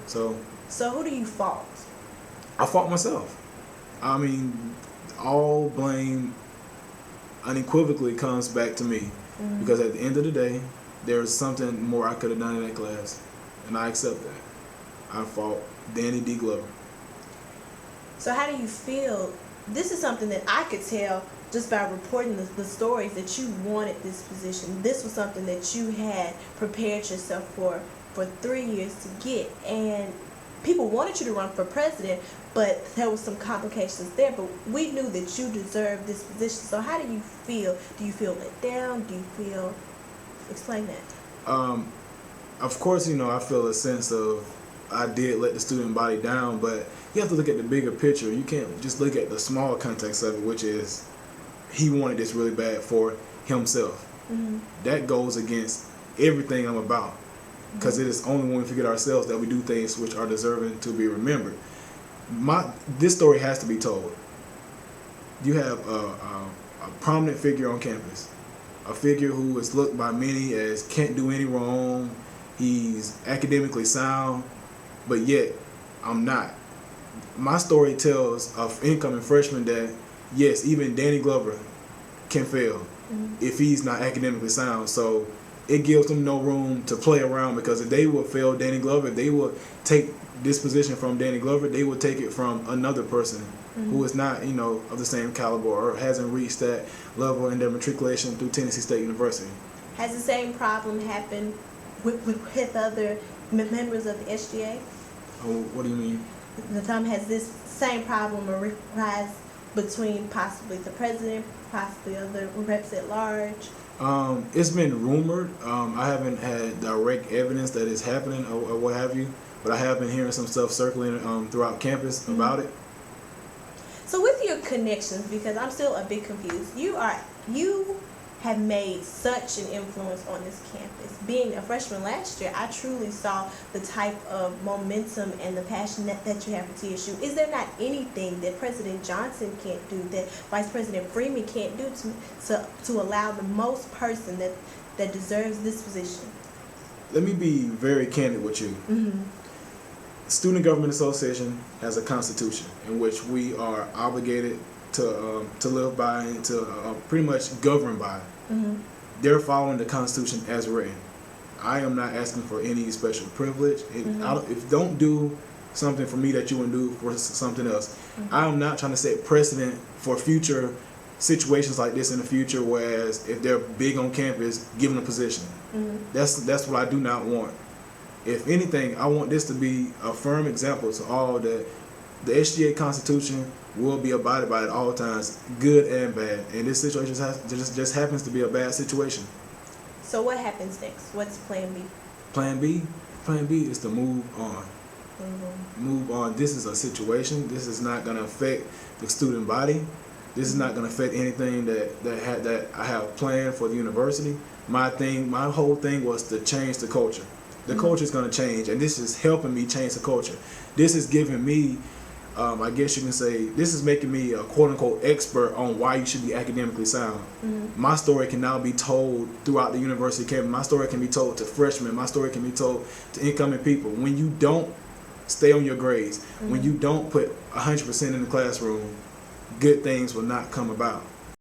So who do you fault? I fault myself. I mean, all blame unequivocally comes back to me, because at the end of the day, there's something more I could have done in that class, and I accept that. I fault Danny D. Glover. So how do you feel? This is something that I could tell just by reporting the stories, that you wanted this position. This was something that you had prepared yourself for 3 years to get, and people wanted you to run for president, but there was some complications there. But we knew that you deserved this position. So how do you feel? Do you feel let down? Do you feel? Explain that. Of course, I feel a sense of I did let the student body down, but you have to look at the bigger picture. You can't just look at the small context of it, which is he wanted this really bad for himself. That goes against everything I'm about, because it is only when we forget ourselves that we do things which are deserving to be remembered. This story has to be told. You have a prominent figure on campus, a figure who is looked by many as can't do any wrong. He's academically sound, but yet I'm not. My story tells of incoming freshmen that yes, even Danny Glover can fail if he's not academically sound. So it gives them no room to play around, because if they will fail Danny Glover, if they will take this position from Danny Glover, they will take it from another person who is not, of the same caliber or hasn't reached that level in their matriculation through Tennessee State University. Has the same problem happened with other members of the SGA? Oh, what do you mean? Has this same problem arise between possibly the president, possibly other reps at large? It's been rumored. I haven't had direct evidence that it's happening or what have you, but I have been hearing some stuff circling throughout campus about it. So with your connections, because I'm still a bit confused, you have made such an influence on this campus. Being a freshman last year, I truly saw the type of momentum and the passion that you have for TSU. Is there not anything that President Johnson can't do, that Vice President Freeman can't do to allow the most person that deserves this position? Let me be very candid with you. Student Government Association has a constitution in which we are obligated to live by and to pretty much govern by. They're following the Constitution as written. I am not asking for any special privilege. If don't do something for me that you wouldn't do for something else. I am not trying to set precedent for future situations like this in the future, whereas if they're big on campus, give them a position. That's what I do not want. If anything, I want this to be a firm example to all that the SGA Constitution will be abided by at all times, good and bad. And this situation just happens to be a bad situation. So what happens next? What's Plan B? Plan B? Plan B is to move on. Move on. This is a situation. This is not going to affect the student body. This is not going to affect anything that I have planned for the university. My whole thing was to change the culture. The culture is going to change, and this is helping me change the culture. This is giving me, I guess you can say, this is making me a quote-unquote expert on why you should be academically sound. My story can now be told throughout the university campus. My story can be told to freshmen. My story can be told to incoming people. When you don't stay on your grades, when you don't put 100% in the classroom, good things will not come about.